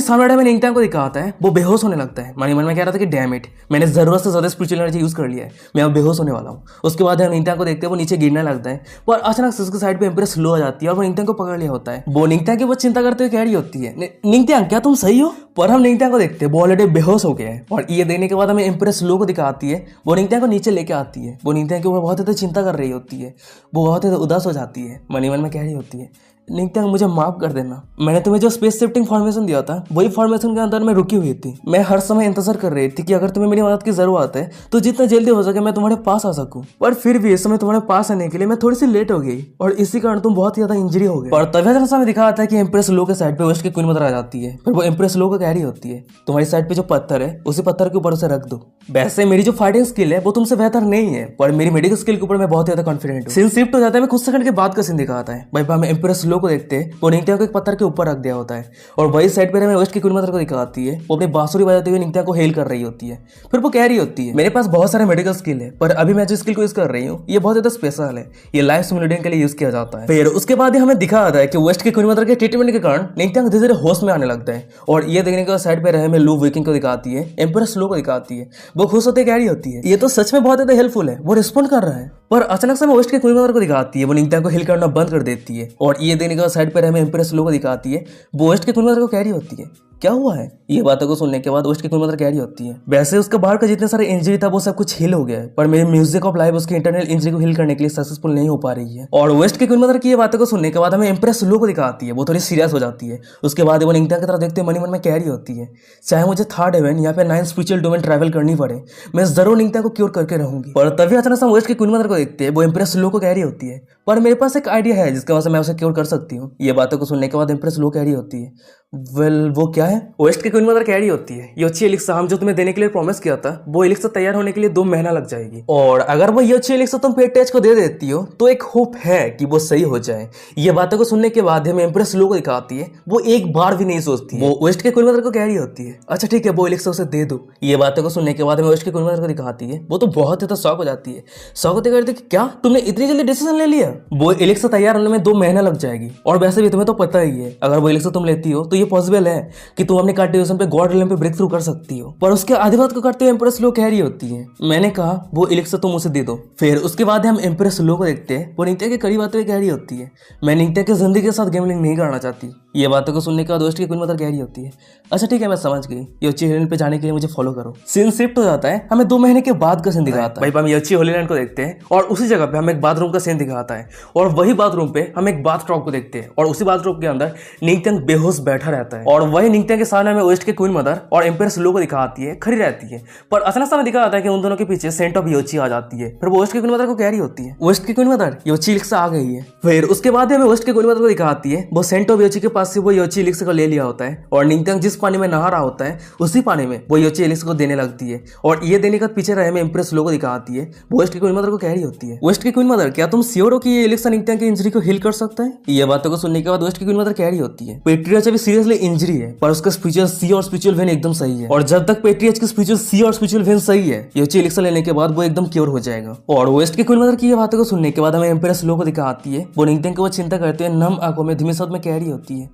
सामने में निंगत्यांग को दिखाता है वो बेहोश होने लगता है। मन में कह रहा था कि डैम इट मैंने जरूरत से ज्यादा स्पिरिचुअल एनर्जी यूज कर लिया है मैं अब बेहोश होने वाला हूँ। उसके बाद हम निंगत्यांग को देखते हैं वो नीचे गिरने लगता है पर अचानक से उसके साइड पे एम्प्रेस लो आ जाती है और वो निंगत्यांग को पकड़ लिया होता है। वो निंगत्यांग की वो चिंता करते हुए कह रही होती है निंगत्यांग क्या तुम सही हो। पर हम निंगत्यांग को देखते हैं वो ऑलरेडी बेहोश हो गया है। और ये देने के बाद हमें एम्प्रेस लो को दिखाती है वो निंगत्यांग को नीचे लेके आती है। वो निंगत्यांग के ऊपर बहुत ज्यादा चिंता कर रही होती है वो बहुत ज्यादा उदास हो जाती है। मन में कह रही होती है निंगत्यांग मुझे माफ कर देना मैंने तुम्हें जो स्पेस शिफ्टिंग फॉर्मेशन दिया था वही फॉर्मेशन के अंदर मैं रुकी हुई थी। मैं हर समय इंतजार कर रही थी कि अगर तुम्हें मेरी मदद की जरूरत है तो जितना जल्दी हो सके मैं तुम्हारे पास आ सकूं। पर फिर भी इस समय तुम्हारे पास आने के लिए मैं थोड़ी सी लेट हो गई और इसी कारण तुम बहुत ज्यादा इंजरी हो गई। और तभी समय दिखा आता है कि एम्प्रेस लो के साइड पे वेस्ट की क्वीन मदर आ जाती है। फिर वो एम्प्रेस लो को कह रही होती है तुम्हारी साइड पे जो पत्थर है उसी पत्थर के ऊपर उसे रख दो। वैसे मेरी जो फाइटिंग स्किल है वो तुमसे बेहतर नहीं है पर मेरी मेडिकल स्किल के ऊपर मैं बहुत ज्यादा कॉन्फिडेंट हूँ। सीन शिफ्ट हो जाता है मैं कुछ सेकंड के बाद का सीन दिखाता है भाई हम एम्प्रेस लो को देखते हैं वो निंगत्यांग को एक पत्थर के ऊपर रख दिया होता है और वही साइड पे हमें वेस्ट की क्वीन मदर को दिखाती है वो अपनी बांसुरी बजाते हुए निंगत्यांग को हेल कर रही होती है। फिर वो कह रही होती है मेरे पास बहुत सारे मेडिकल स्किल है पर अभी मैं जो स्किल को यूज कर रही हूँ ये बहुत ज्यादा स्पेशल है ये लाइफ सिमुलेटिंग के लिए यूज किया जाता है। फिर उसके बाद हमें दिखा आता है कि वेस्ट की क्वीन मदर के ट्रीटमेंट के कारण निंगत्यांग धीरे धीरे होश में आने लगता है। और ये देखने के बाद साइड पे रहे में लू विकिंग को दिखाती है एम्प्रेस लो को दिखाती है वो खुश होते कह रही होती है ये तो सच में बहुत ज्यादा हेल्पफुल है वो रिस्पॉन्ड कर रहा है। पर अचानक से वेस्ट की क्वीन मदर को दिखाती है वो निंगत्यांग को हिल करना बंद कर देती है। और ये देने के बाद साइड पे हमें एम्प्रेस लो को दिखाती है वो वेस्ट की क्वीन मदर को कह रही होती है क्या हुआ है। ये बातों को सुनने के बाद वेस्ट की क्वीन मदर कह रही होती है वैसे उसका बाहर का जितने सारे इंजरी था वो सब कुछ हिल हो गया है पर मेरी म्यूजिक ऑफ लाइफ उसकी इंटरनल इंजरी को हिल करने के लिए सक्सेसफुल नहीं हो पा रही है। और वेस्ट की क्वीन मदर की ये बातों को सुनने के बाद हमें एम्प्रेस लो को दिखाती है वो थोड़ी सीरियस हो जाती है। उसके बाद वो निंगत्यांग की तरफ देखते हुए मन में कह रही होती है चाहे मुझे थर्ड हेवन या फिर 9 स्पिरिचुअल डोमेन ट्रैवल करनी पड़े मैं जरूर निंगत्यांग को क्योर करके रहूंगी। पर तभी अचानक से वेस्ट की क्वीन मदर को देखते हैं वो एम्प्रेस लो को कह रही होती है पर मेरे पास एक आइडिया है जिसकी वजह से मैं उसे क्योर कर सकती हूँ। ये बातों को सुनने के बाद एम्प्रेस लो कह रही होती है वेल वो क्या है। वेस्ट की क्वीन मदर कह रही होती है योची एलिक्सा हम जो तुम्हें देने के लिए प्रॉमिस किया था वो एलिक्सा तैयार होने के लिए 2 महीना लग जाएगी और अगर वो योची एलिक्सा तुम पेटेज को दे देती हो तो एक होप है कि वो सही हो जाए। ये बातों को सुनने के बाद हमें एम्प्रेस लो को दिखाती है वो एक बार भी नहीं सोचती वो वेस्ट के क्वीन मदर को कह रही होती है अच्छा ठीक है वो एलिक्सा उसे दे दो। ये बातों को सुनने के बाद हमें वेस्ट के क्वीन मदर को दिखाती है वो तो बहुत ज्यादा शॉक हो जाती है। शॉक होते कहती है क्या तुमने इतनी जल्दी डिसीजन ले लिया वो एलिक्सा तैयार होने में 2 महीना लग जाएगी और वैसे भी तुम्हें तो पता ही है अगर वो एलिक्सा तुम लेती हो तो ये पॉसिबल है कि तुम अपने कल्टीवेशन पे गॉड रियल्म पे ब्रेक थ्रू कर सकती हो। पर उसके आधी बात को करते हुए एम्प्रेस लो कह रही होती है मैंने कहा वो एलिक्सा तुम उसे दे दो। फिर उसके बाद हम एम्प्रेस लो को देखते हैं वो निंगत्यांग के करीब आते हुए कह रही होती है मैं निंगत्यांग की जिंदगी के साथ गेमलिंग नहीं करना चाहती। ये बातों को सुनने के बाद वेस्ट की क्वीन मदर कह रही होती है अच्छा ठीक है मैं समझ गई योची होलीलैंड पे जाने के लिए मुझे फॉलो करो। सीन शिफ्ट हो जाता है हमें 2 महीने के बाद का सीन दिखाता है भाई हम योची होलीलैंड को देखते हैं और उसी जगह पे हमें एक बाथरूम का सीन दिखाता है और वही बाथरूम पे हम एक बाथटब को देखते हैं और उसी बाथटब के अंदर निंगत्यांग बेहोश बैठा रहता है और वही निंगत्यांग के सामने हमें वेस्ट की क्वीन मदर और एम्प्रेस लो को दिखाती है खड़ी रहती है। पर अचानक से दिखा जाता है कि उन दोनों के पीछे सेंट ऑफ योची आ जाती है। फिर वो वेस्ट की क्वीन मदर को कह रही होती है वेस्ट की क्वीन मदर योची एलिक्सा आ गई है। फिर उसके बाद हमें वेस्ट की क्वीन मदर को दिखाती है वो सेंट ऑफ योची के पास से वो योची एलिक्सा को ले लिया होता है और निंगत्यांग जिस पानी में नहा रहा होता है उसी पानी में वो योची एलिक्सा को देने लगती है। और ये देने का पीछे रहे में एम्प्रेस लो को दिखाती है वो वेस्ट की क्वीन मदर को कह रही होती है वेस्ट की क्वीन मदर क्या तुम श्योर हो कि ये एलिक्सा निंगत्यांग की इंजरी को हील कर सकता है। ये बातों को सुनने के बाद वेस्ट की क्वीन मदर कह रही होती है पेट्रियच अभी सीरियसली इंजरी है पर उसका स्पिरिचुअल सी और स्पिरिचुअल वेन एकदम सही है और जब तक पेट्रियच की स्पिरिचुअल सी और स्पिरिचुअल वेन सही है योची एलिक्सा लेने के बाद वो एकदम क्योर हो जाएगा। और वेस्ट की क्वीन मदर की ये बातों को सुनने के बाद हमें एम्प्रेस लो को दिखाती है वो निंगत्यांग को वो चिंता करते हुए नम आंखों में धीमे शब्द में कह रही होती है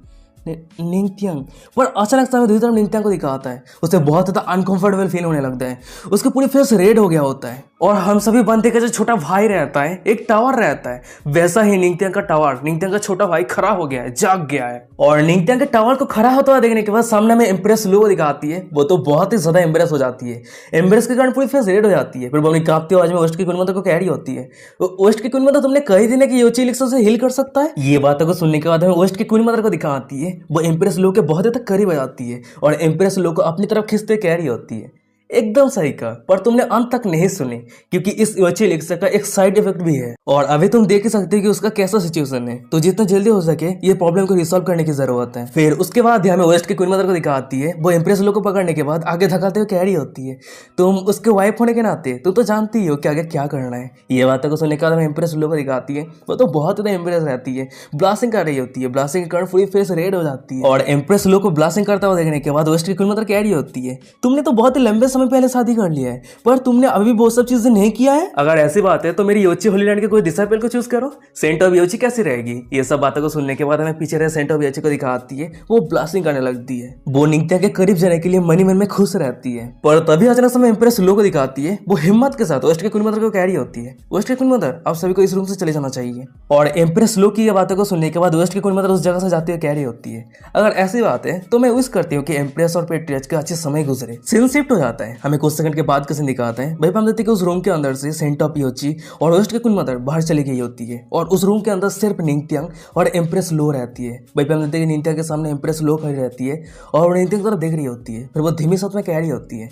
निंगथियांग। पर अचानक से हमें दूसरी तरफ निंगथियांग को दिखाता है, उसे बहुत ज़्यादा अनकंफर्टेबल फील होने लगता है, उसके पूरी फेस रेड हो गया होता है। और हम सभी बनते का जो छोटा भाई रहता है, एक टावर रहता है, वैसा ही निंगथियांग का टावर, निंगथियांग का छोटा भाई खड़ा हो गया है, जाग गया है। और निंगथियांग के टावर को खड़ा होता हुआ देखने के बाद सामने में एम्प्रेस लो दिखाती है। वो तो बहुत ही ज्यादा एम्प्रेस हो जाती है, एम्प्रेस के कारण पूरी फेस रेड हो जाती है। फिर वो अपनी कांपती आवाज में वेस्ट की कुनमता को कह रही होती है, वेस्ट की कुनमता तुमने कही थी ना कि योची एलिक्सर से हील कर सकता है। ये बातों को सुनने के बाद हमें वेस्ट की कुनमता को दिखाती है, वो एम्प्रेस लो के बहुत ज्यादा करीब आ जाती है और एम्प्रेस लो को अपनी तरफ खींचते कह रही होती है, एकदम सही कहा, पर तुमने अंत तक नहीं सुनी, क्योंकि इस योची एलिक्सर का एक साइड इफेक्ट भी है और अभी तुम देख ही सकते हो कि उसका कैसा सिचुएशन है। तो जितना जल्दी हो सके ये प्रॉब्लम को रिसॉल्व करने की जरूरत है। फिर उसके बाद हमें वेस्ट की क्वीन मदर को दिखाती है, वो एम्प्रेस लो को पकड़ने के बाद आगे धकाते हुए कह रही होती है, तुम उसके वाइफ होने के नाते तुम तो जानती हो कि आगे क्या करना है। ये बातों को सुनने के बाद हमें एम्प्रेस लो को दिखाती है, वो तो बहुत ज्यादा एम्प्रेस रहती है, ब्लास्टिंग कर रही होती है, ब्लास्टिंग के कारण पूरी फेस रेड हो जाती है। और एम्प्रेस लो को ब्लास्टिंग करता हुआ देखने के बाद वेस्ट की क्वीन मदर कह रही होती है, तुमने तो बहुत ही लंबे समय पहले शादी कर लिया है, पर तुमने अभी वो सब चीजें नहीं किया है। अगर ऐसी बात है तो मेरी योची होली लैंड के कोई डिसाइपल को चूज करो, सेंट ऑफ योची कैसी रहेगी। ये सब बातों को सुनने के बाद हमें पीछे रहे सेंट ऑफ योची को दिखाती है, वो ब्लास्टिंग करने लगती है, वो निंगथियांग के करीब जाने के लिए मन में खुश रहती है। पर तभी अचानक समय एम्प्रेस लो को दिखाती है, वो हिम्मत के साथ वेस्ट के क्वीन मदर को कह रही होती है, वेस्ट के क्वीन मदर आप सभी को इस रूम से चले जाना चाहिए। और एम्प्रेस लो की ये बातों को सुनने के बाद वेस्ट की क्वीन मदर उस जगह से जाते हुए कह रही होती है, अगर ऐसी बात है तो मैं विश करती हूँ कि एम्प्रेस और पेट्रियर्च का अच्छे समय गुजरे। सीन शिफ्ट हो जाता है, हमें कुछ सेकंड के बाद का सीन दिखाते हैं। वहीं हम देखते हैं कि उस रूम के अंदर से सेंट ऑफ योची और वेस्ट की क्वीन मदर बाहर चली गई होती है और उस रूम के अंदर सिर्फ निंगथियांग और एम्प्रेस लो रहती है। वहीं हम देखते हैं कि निंगथियांग के सामने एम्प्रेस लो खड़ी रहती है और निंगथियांग की तरफ देख रही होती है। फिर वो धीमी शब्द में कह रही होती है,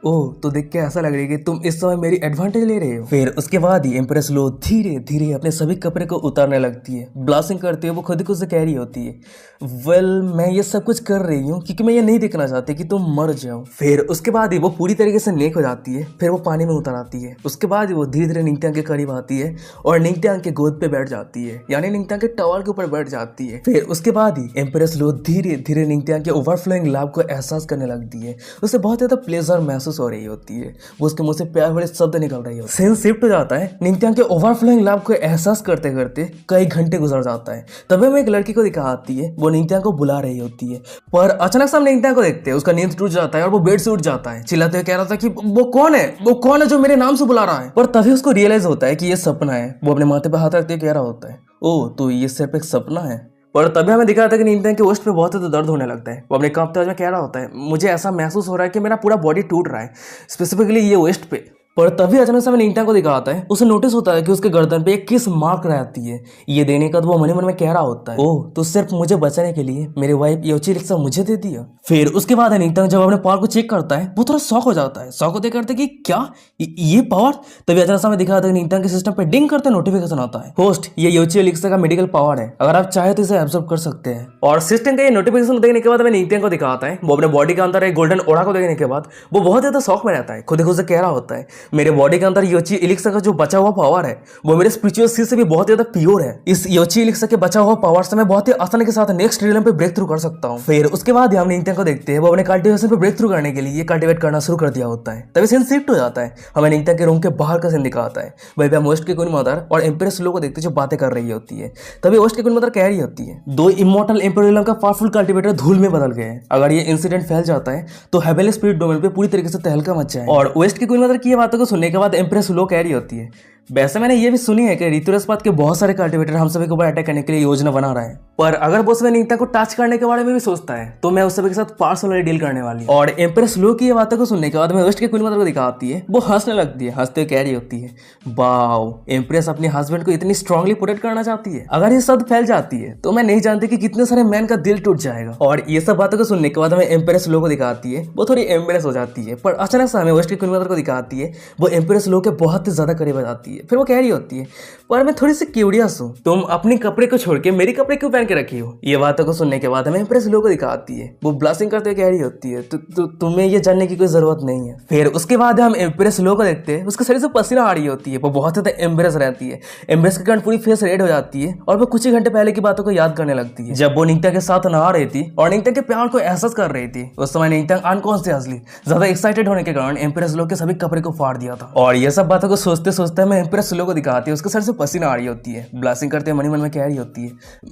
ओह तो देख के ऐसा लग रही है कि तुम इस समय मेरी एडवांटेज ले रहे हो। फिर उसके बाद ही एम्प्रेस लो धीरे धीरे अपने सभी कपड़े को उतारने लगती है, ब्लास्टिंग करते हुए वो खुद ही खुद से कह रही होती है, वेल मैं ये सब कुछ कर रही हूँ क्योंकि मैं ये नहीं देखना चाहती कि तुम मर जाओ। फिर उसके बाद ही वो पूरी तरीके से नेक हो जाती है, फिर वो पानी में उतर आती है। उसके बाद वो धीरे धीरे निंगथियांग के करीब आती है और निंगथियांग के गोद पे बैठ जाती है, यानी निंगथियांग के टॉवल के ऊपर बैठ जाती है। फिर उसके बाद ही एम्प्रेस लो धीरे धीरे निंगथियांग के ओवरफ्लोइंग लव को एहसास करने लगती है, उसे बहुत ज्यादा प्लेजर महसूस हो रही होती है, वो उसके मुंह से प्यार भरे शब्द निकल रही होती है। सीन शिफ्ट हो जाता है, निंगथियांग के ओवरफ्लोइंग लव को एहसास करते करते कई घंटे गुजर जाता है। तभी हमें एक लड़की को दिखाती है, वो निंगथियांग को बुला रही होती है, पर अचानक से हम निंगथियांग को देखते हैं, उसका नींद टूट जाता है और वो बेड से उठ जाता है, चिल्लाते हुए कह रहा था कि वो कौन है जो मेरे नाम से बुला रहा है। पर तभी उसको रियलाइज होता है कि ये सपना है। वो अपने माथे पे हाथ रखते हुए कह रहा होता है, ओह तो ये सिर्फ एक सपना है। पर तभी हमें दिखा था कि निंगथियांग के वेस्ट पे बहुत ज़्यादा दर्द होने लगता है। वो अपने कांपते आवाज में कह रहा होता है, मुझे ऐसा महसूस हो रहा है कि मेरा पूरा बॉडी टूट रहा है, स्पेसिफिकली ये वेस्ट पे। पर तभी अचानक से हमें निंगथियांग को दिखाता है, उसे नोटिस होता है कि उसके गर्दन पे एक किस मार्क रहती है। ये देने का तो वो मन ही मन में कह रहा होता है, ओह तो सिर्फ मुझे बचाने के लिए मेरे वाइफ योची एलिक्सर मुझे दे दिया। फिर उसके बाद निंगथियांग जब अपने पावर को चेक करता है, वो थोड़ा शॉक हो जाता है, शॉक होते करते कि क्या ये पावर। तभी अचानक से हमें दिखाता है निंगथियांग के सिस्टम पे डिंग करते नोटिफिकेशन आता है, होस्ट ये योची एलिक्सर का मेडिकल पावर है, अगर आप चाहे तो इसे एब्जॉर्ब कर सकते हैं। और सिस्टम का ये नोटिफिकेशन देखने के बाद हमें निंगथियांग को दिखाता है, वो अपने बॉडी के अंदर एक गोल्डन ओरा को देखने के बाद वो बहुत ज्यादा शौक में रहता है, खुद ही खुद से कह रहा होता है, मेरे बॉडी के अंदर योची एलिक्सर का जो बचा हुआ पावर है वो मेरे स्पिरिचुअल स्किल से भी बहुत ज्यादा प्योर है। इस योची एलिक्सर के बचा हुआ पावर से मैं बहुत ही आसानी के साथ नेक्स्ट रियलम पे ब्रेक थ्रू कर सकता हूँ। फिर उसके बाद हम निंगथियांग को देखते हैं, वो अपने कल्टीवेशन पे ब्रेक थ्रू करने के लिए कल्टीवेट करना शुरू कर दिया होता है। तभी सीन शिफ्ट हो जाता है, हमें निंगथियांग के रूम के बाहर का सीन दिखाता है। वहीं पे हम वेस्ट की क्वीन मदर और एम्प्रेस लो को देखते जो बातें कर रही होती है। तभी वेस्ट की क्वीन मदर कह रही होती है, दो इमॉर्टल एम्पेरियम का पावरफुल कल्टीवेटर धूल में बदल गए हैं, अगर ये इंसिडेंट फैल जाता है तो हेवनली स्पिरिट डोमेन पे पूरी तरीके से तहलका मच जाए। और वेस्ट की क्वीन मदर की ये बातों को सुनने के बाद एम्प्रेस लो कह रही होती है, वैसे मैंने ये भी सुनी है कि ऋतुराज के बहुत सारे कल्टीवेटर हम सभी के ऊपर अटैक करने के लिए योजना बना रहा है, पर अगर वो उसमें निंगथियांग को टच करने के बारे में भी सोचता है तो मैं उस सभी के साथ पर्सनली डील करने वाली हूं। और एम्प्रेस लो की ये बातों को सुनने के बाद मैं वेस्ट की क्वीन मदर को दिखाती है, वो हंसने लगती है, हंसते हुए कह रही होती है, वाओ एम्प्रेस अपने हस्बैंड को इतनी स्ट्रांगली प्रोटेक्ट करना चाहती है, अगर ये शब्द फैल जाती है तो मैं नहीं जानती कि कितने सारे मैन का दिल टूट जाएगा। और ये सब बातों को सुनने के बाद हमें एम्प्रेस लो को दिखाती है, वो थोड़ी एम्बेरेस हो जाती है, पर अचानक से हमें वेस्ट की क्वीन मदर को दिखाती है, वो एम्प्रेस लो के बहुत ही ज्यादा करीब आ जाती है। फिर वो कह रही होती है, पर मैं थोड़ी सी क्यूरियस हूँ, तुम अपने कपड़े को छोड़ के मेरे कपड़े क्यों पहन के रखी हो। ये बातों को सुनने के बाद हमें एम्प्रेस लो को दिखाती है, वो ब्लास्टिंग करते हुए कह रही होती है, तुम्हें ये जानने की कोई जरूरत नहीं है। फिर उसके बाद हम एम्प्रेस लो को देखते हैं, उसके शरीर से पसीना आ रही होती है, वो बहुत ज्यादा एम्बेरेस रहती है, एम्बेरेस के कारण पूरी फेस रेड हो जाती है और वो कुछ ही घंटे पहले की बातों को याद करने लगती है, जब वो निंगथियांग के साथ नहा रही थी और निंगथियांग के प्यार को एहसास कर रही थी। उस समय निंगथियांग अनकॉन्शियसली ज्यादा एक्साइटेड होने के कारण एम्प्रेस लो के सभी कपड़े को फाड़ दिया था। और ये सब बातों को सोचते सोचते हमें एम्प्रेस लो को दिखाती है, उसके सर से पसीना आ रही होती है, ब्लास्टिंग करते मन ही मन में कह रही होती है,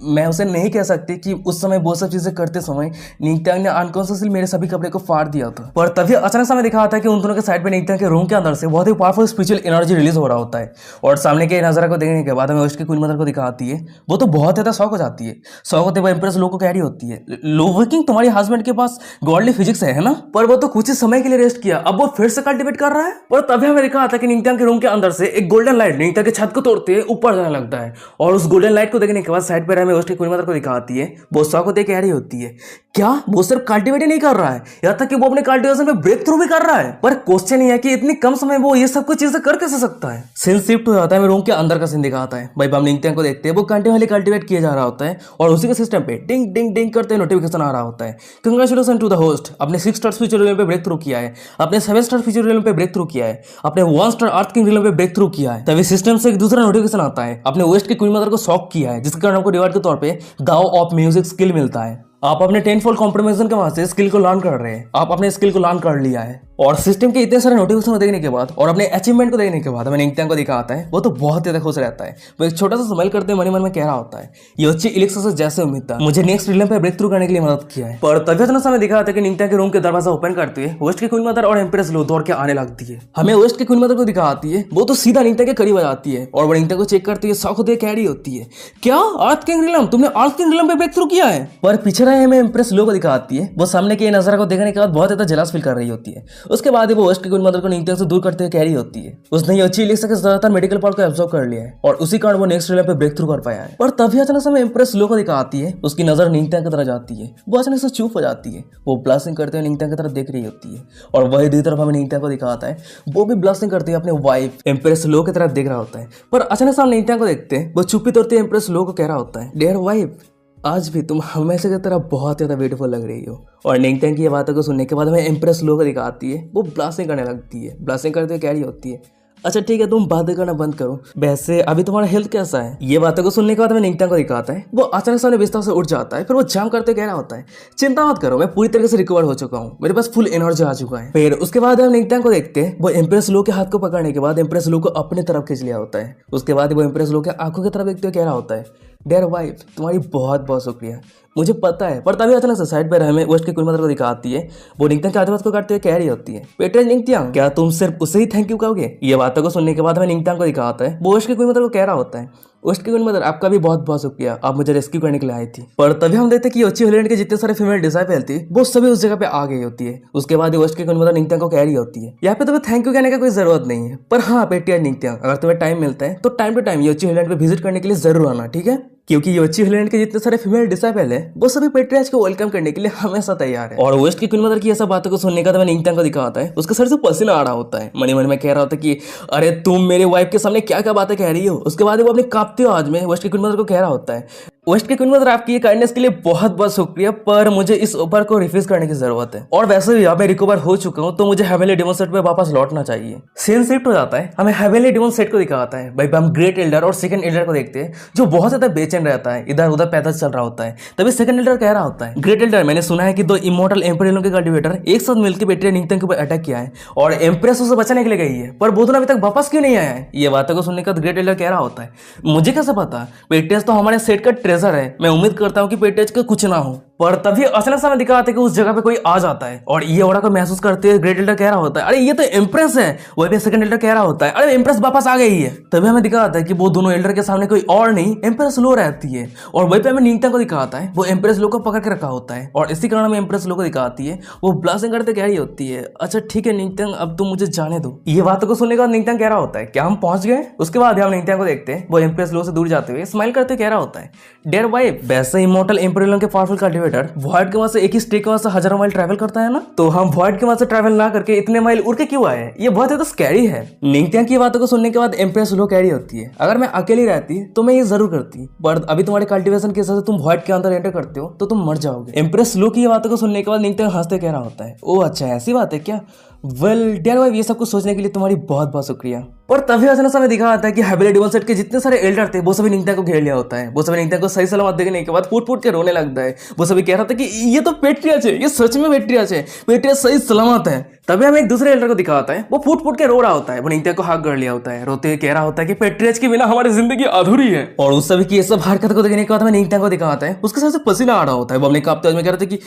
मैं उसे नहीं कह सकती कि उस समय वो सब चीजें करते समय निंगत्यांग ने अनकॉन्शियसली मेरे सभी कपड़े को फाड़ दिया था। पर तभी अचानक से हमें दिखा था कि उन दोनों के साइड पे निंगत्यांग के रूम के अंदर से बहुत ही पावरफुल स्पिरिचुअल एनर्जी रिलीज हो रहा होता है। और सामने के नजारा को देखने के बाद हमें उसकी क्वीन मदर को दिखाती है, वो तो बहुत ज्यादा शौक हो जाती है। शौक होते हुए एम्प्रेस लो को कह रही होती है, लो किंग तुम्हारी हस्बैंड के पास गॉडली फिजिक्स है ना, पर वो तो कुछ ही समय के लिए रेस्ट किया, अब वो फिर से कल्टिवेट कर रहा है। पर तभी हमें दिखा था कि निंगत्यांग के रूम के अंदर से एक गोल्डन लाइट निंगत्यांग के छत को तोड़ते ऊपर जाने लगता है। और उस गोल्डन लाइट को देखने के बाद साइड पर हमें उसकी क्वीन मदर को दिखाती है, वो शौक होते कह रही होती है, क्या वो सिर्फ कल्टिवेट ही नहीं कर रहा है, यहाँ तक कि वो अपने कल्टिवेशन में ब्रेक थ्रू भी कर रहा है। पर क्वेश्चन ये है कि इतनी कम समय वो ये सब कुछ चीजें कर कैसे सकता है। सीन शिफ्ट हो जाता है, रूम के अंदर का सीन दिखाता है। भाई हम निंगत्यांग को देखते हैं, वो कंटिन्यूअसली कल्टिवेट किया जा रहा होता है और उसी के सिस्टम पे डिंग डिंग डिंग करते नोटिफिकेशन आ रहा होता है, कंग्रेचुलेशन टू द होस्ट, अपने 6 स्टार फ्यूचर रियलम पे ब्रेक थ्रू किया है, अपने 7 स्टार फ्यूचर रियलम पे ब्रेक थ्रू किया है, अपने 1 स्टार अर्थ किंग रियलम पे ब्रेक थ्रू किया है। तभी सिस्टम से एक दूसरा नोटिफिकेशन आता है, अपने वेस्ट के क्वीन मदर को शॉक किया है, जिसके कारण आपको रिवार्ड के तौर पे दाव ऑफ म्यूजिक स्किल मिलता है। आप अपने 10 फोल्ड कॉम्प्रोमाइजेशन के वहां से स्किल को लर्न कर रहे हैं, आप अपने स्किल को लर्न कर लिया है। और सिस्टम के इतने सारे नोटिफिकेशन को देखने के बाद और अपने अचीवमेंट को देखने के बाद हमें निंगत्यांग को दिखाता है, वो तो बहुत ज्यादा खुश रहता है। वो एक छोटा सा स्माइल करते हुए मन में कह रहा होता है, ये अच्छी इलेक्शन से जैसे उम्मीद था, मुझे नेक्स्ट रियलम पे ब्रेक थ्रू करने के लिए मदद किया है। पर तभी इतना समय दिखा था कि निंगत्यांग के रूम के दरवाजा ओपन करते हुए वेस्ट की क्वीन मदर और एम्प्रेस लो दौड़ के आने लगती है। हमें वेस्ट की क्वीन मदर को दिखाती है, वो तो सीधा निंगत्यांग के करीब आ जाती है और वो निंगत्यांग को चेक करती है, शौक होते कह रही होती है, क्या अर्थ किंग रियलम, तुमने अर्थ किंग रियलम पे ब्रेक थ्रू किया है। पर पीछे रहे हमें एम्प्रेस लो को दिखाती है, वो सामने के नजारा को देखने के बाद बहुत ज्यादा जलस फील कर रही होती है। उसके बाद वो वेस्ट की क्वीन मदर को निंगत्यांग से दूर करते हुए कह रही होती है, उसने ये अच्छी इलेक्शन के ज्यादातर मेडिकल पावर को एब्जॉर्ब कर लिया है और उसी कारण वो नेक्स्ट रियलम पे ब्रेक थ्रू कर पाया है। पर तभी अचानक से एम्प्रेस लो को दिखाती है, उसकी नजर निंगत्यांग की तरफ जाती है, वो अचानक से चुप हो जाती है, वो ब्लास्टिंग करते हुए निंगत्यांग की तरफ देख रही होती है। और वही दूसरी तरफ हमें निंगत्यांग को दिखाता है, वो भी ब्लास्टिंग करते हुए अपने वाइफ एम्प्रेस लो की तरफ देख रहा होता है। पर अचानक से हम निंगत्यांग को देखते हैं, वो चुप्पी तोड़ते एम्प्रेस लो को कह रहा होता है, डियर वाइफ, आज भी तुम हमेशा की तरह बहुत ज्यादा ब्यूटीफुल लग रही हो। और निंगत्यांग की ये बातों को सुनने के बाद हमें एम्प्रेस लो को दिखाती है, वो ब्लास्टिंग करने लगती है, ब्लास्टिंग करते हुए कह रही होती है, अच्छा ठीक है, तुम बातें करना बंद करो, वैसे अभी तुम्हारा हेल्थ कैसा है। ये बातों को सुनने के बाद हमें निंगत्यांग को दिखाता है, वो अचानक से बिस्तर से उठ जाता है, फिर वो जाम करते कह रहा होता है, चिंता मत करो, मैं पूरी तरीके से रिकवर हो चुका हूँ, मेरे पास फुल एनर्जी आ चुका है। फिर उसके बाद हम निंगत्यांग को देखते हैं, वो एम्प्रेस लो के हाथ को पकड़ने के बाद एम्प्रेस लो को अपने तरफ खींच लिया होता है। उसके बाद वो एम्प्रेस लो के आंखों की तरफ देखते हुए कह रहा होता है, डियर वाइफ, तुम्हारी बहुत बहुत शुक्रिया, मुझे पता है। पर तभी अचानक से साइड पर हमें वेस्ट की क्वीन मदर को दिखाती है, वो निंगत्यांग के आशीर्वाद को काटते हुए कह रही होती है, बेटे निंगत्यांग, क्या तुम सिर्फ उसे ही थैंक यू कहोगे। ये बातों को सुनने के बाद हमें निंगत्यांग को दिखाता है, वो वेस्ट की क्वीन मदर को कह रहा होता है, वेस्ट की क्वीन मदर, आपका भी बहुत बहुत शुक्रिया, आप मुझे रेस्क्यू करने के लिए आई थी। पर तभी हम देखते हैं कि योची होलैंड के जितने सारे फीमेल डिसाइपल थी, वो सभी उस जगह पे आ गई होती है। उसके बाद वेस्ट की क्वीन मदर निंगत्यांग को कह रही होती है, यहाँ पे तुम्हें थैंक यू कहने का कोई जरूरत नहीं है, पर हाँ पेटिया निंगत्यांग, अगर तुम्हें टाइम मिलता है तो टाइम टू टाइम योची होलैंड पे विजिट करने के लिए जरूर आना, ठीक है, क्योंकि योची होलैंड के जितने सारे फीमेल डिसाइपल है वो सभी पेट्रियार्च को वेलकम करने के लिए हमेशा तैयार है। और वेस्ट की क्वीन मदर की ऐसा बातों को सुनने का तो निंगत्यांग को दिखाता है, उसके सर से पसीना आ रहा होता है, मन ही मन में कह रहा होता है कि अरे तुम मेरे वाइफ के सामने क्या क्या बातें कह रही हो। उसके बाद वो अपने कांपते हो आज में वेस्ट की क्वीन मदर को कह रहा होता है, वेस्ट की क्वीन मदर, आपकी ये काइंडनेस के लिए बहुत बहुत शुक्रिया, पर मुझे इस ऑफर को रिफ्यूज करने की जरूरत है, और वैसे भी अब मैं रिकवर हो चुका हूँ, तो मुझे हेवनली डेमन सेट पे वापस लौटना चाहिए। सीन शिफ्ट हो जाता है, हमें हेवनली डेमन सेट को दिखाता है। भाई हम ग्रेट एल्डर और सेकंड एल्डर को देखते हैं, जो बहुत ज्यादा बेचैन रहता है, इधर उधर पैदल चल रहा होता है। तभी सेकंड एल्डर कह रहा होता है, ग्रेट एल्डर, मैंने सुना है कि 2 इमॉर्टल एम्परर के कल्टिवेटर एक साथ मिलकर पेट्रिया निंगत्यांग के ऊपर अटैक किया है और एम्प्रेस उसे बचाने के लिए गई है, पर वो दोनों अभी तक वापस क्यों नहीं आया है। ये बातों को सुनने का ग्रेट एल्डर कह रहा होता है, मुझे कैसे पता, पेट्रियस तो हमारे सेट का ट्रेजर है, मैं उम्मीद करता हूँ कि पेट्रियस का कुछ ना हो। पर तभी अचानक से हमें दिखाते कि उस जगह पे कोई आ जाता है और ये ऑरा को महसूस करते हुए ग्रेट एल्डर कह रहा होता है, अरे ये तो एम्प्रेस है। वही पे सेकंड एल्डर कह रहा होता है, अरे एम्प्रेस वापस आ गई है। तभी हमें दिखाता है कि वो दोनों एल्डर के सामने कोई और नहीं, एम्प्रेस लो रहती है। और वही पे हमें निंगत्यांग को दिखाता है, वो एम्प्रेस लो को पकड़ के रखा होता है और इसी कारण हमें एम्प्रेस लो को दिखाती है, वो ब्लास्टिंग करते कह रही होती है, अच्छा ठीक है निंगत्यांग, अब तुम मुझे जाने दो। ये बातों को सुनने के बाद निंगत्यांग कह रहा होता है, क्या हम पहुंच गए। उसके बाद हम निंगत्यांग को देखते हैं, वो एम्प्रेस लो से दूर जाते हुए स्माइल करते कह रहा होता है, डियर वाइफ, वैसे इमॉर्टल एम्परर के पावरफुल कल्टिवेटर वॉइड के वहां से एक ही स्टेक के वहां से हजारों माइल ट्रैवल करता है ना, तो हम वॉइड के वहां से ट्रैवल ना करके इतने माइल उड़ के क्यों आए, ये बहुत ज्यादा स्कैरी है। निंगत्यांग की बातों को सुनने के बाद एम्प्रेस लो कह रही होती है, अगर मैं अकेली रहती तो मैं ये जरूर करती, पर अभी तुम्हारे कल्टिवेशन के हिसाब से तुम वॉइड के अंदर एंटर करते हो तो तुम मर जाओगे। एम्प्रेस लो की बातों को सुनने के बाद निंगत्यांग हंसते कह रहा होता है, ओ अच्छा ऐसी बात है क्या, वेल डियर वाइफ, ये सब कुछ सोचने के लिए तुम्हारी बहुत बहुत शुक्रिया। और तभी अचानक से हमें दिखा आता है कि हैबिले डिमन सेट के जितने सारे एल्डर थे वो सभी निंगत्या को घेर लिया होता है। वो सभी निंगत्या को सही सलामत देखने के बाद फूट फूट के रोने लगता है। वो सभी कह रहा था कि ये तो पेट्रियाच है, ये सच में पेट्रियाच है, पेट्रिया सही सलामत है। तभी हमें एक दूसरे एल्डर को दिखा होता है, वो फूट फूट के रो रहा होता है। वो निंगत्या को हाथ गड़ लिया होता है, रोते हुए कह रहा होता है कि पेट्रियाच के बिना हमारी जिंदगी अधूरी है। और उस सभी की ये सब हरकत को देखने के बाद हमें निंगत्या को दिखा होता है, उसके साथ से पसीना आ रहा होता है। वो अपने कांपते हुए कह रहे थे कि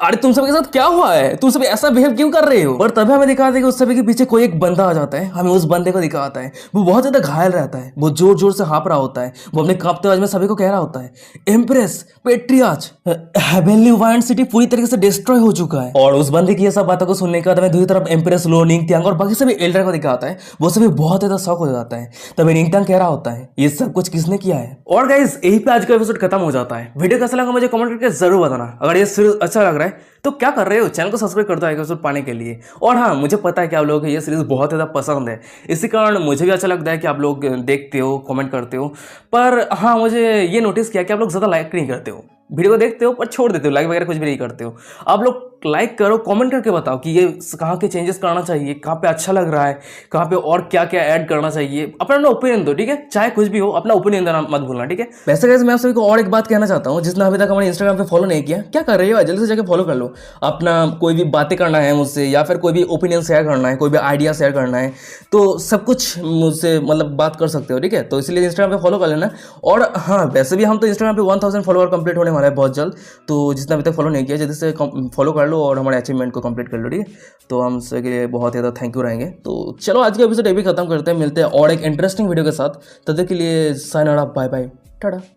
अरे तुम सबके साथ क्या हुआ है, तुम सब ऐसा बिहेव क्यों कर रहे हो। और तभी हमें दिखाते हैं कि उस सभी के पीछे कोई एक बंदा आ जाता है। हमें उस बंदे को दिखाता है, वो बहुत ज्यादा घायल रहता है, वो जोर जोर से हाँप रहा होता है। वो अपने कांपते आवाज में सभी को कह रहा होता है, एम्प्रेस, पेट्रियाच, हेवनली वाइल्ड सिटी पूरी तरीके से डिस्ट्रॉय हो चुका है। और उस बंदे की ये सब बातों को सुनने के बाद हमें दूसरी तरफ एम्प्रेस, लो, निंगत्यांग और बाकी सभी एल्डर को दिखाता है। वो सभी बहुत ज्यादा शॉक हो जाता है। तभी निंगत्यांग कह रहा होता है, ये सब कुछ किसने किया है। और गाइस यही पे आज का एपिसोड खत्म हो जाता है। वीडियो कैसा लगा मुझे कमेंट करके जरूर बताना। अगर ये सीरीज अच्छा लग रहा है तो क्या कर रहे हो, चैनल को सब्सक्राइब कर दो एपिसोड पाने के लिए। और हाँ, मुझे पता है कि आप लोगों को ये सीरीज बहुत ज़्यादा पसंद है, इसी कारण मुझे भी अच्छा लगता है कि आप लोग देखते हो, कमेंट करते हो। पर हाँ, मुझे ये नोटिस किया कि आप लोग ज़्यादा लाइक नहीं करते हो, वीडियो को देखते हो पर छोड़ देते हो, लाइक वगैरह कुछ भी नहीं करते हो। आप लोग लाइक करो, कमेंट करके बताओ कि ये कहाँ के चेंजेस करना चाहिए, कहाँ पे अच्छा लग रहा है, कहाँ पे और क्या क्या ऐड करना चाहिए। अपना ओपिनियन दो, ठीक है, चाहे कुछ भी हो अपना ओपिनियन देना मत भूलना, ठीक है। वैसे गाइस मैं आप सभी को और एक बात कहना चाहता हूँ, जिसने अभी तक हमारे इंस्टाग्राम पे फॉलो नहीं किया, क्या कर रहे हो, जल्दी से जाकर फॉलो कर लो। अपना कोई भी बातें करना है मुझसे या फिर कोई भी ओपिनियन शेयर करना है, कोई भी आइडिया शेयर करना है, तो सब कुछ मुझसे मतलब बात कर सकते हो, ठीक है। तो इसलिए इंस्टाग्राम पे फॉलो कर लेना। और हाँ, वैसे भी हम तो इंस्टाग्राम पे 1000 फॉलोअर कंप्लीट होने वाला है बहुत जल्द, तो जिसने अभी तक फॉलो नहीं किया जल्दी से फॉलो कर लो और हमारे अचीवमेंट को कंप्लीट कर लो, ठीक है। तो हम सबके लिए बहुत ज़्यादा थैंक यू रहेंगे। तो चलो आज का एपिसोड अभी खत्म करते हैं, मिलते हैं और एक इंटरेस्टिंग वीडियो के साथ। तब तक के लिए साइन, बाय बाय, टाटा।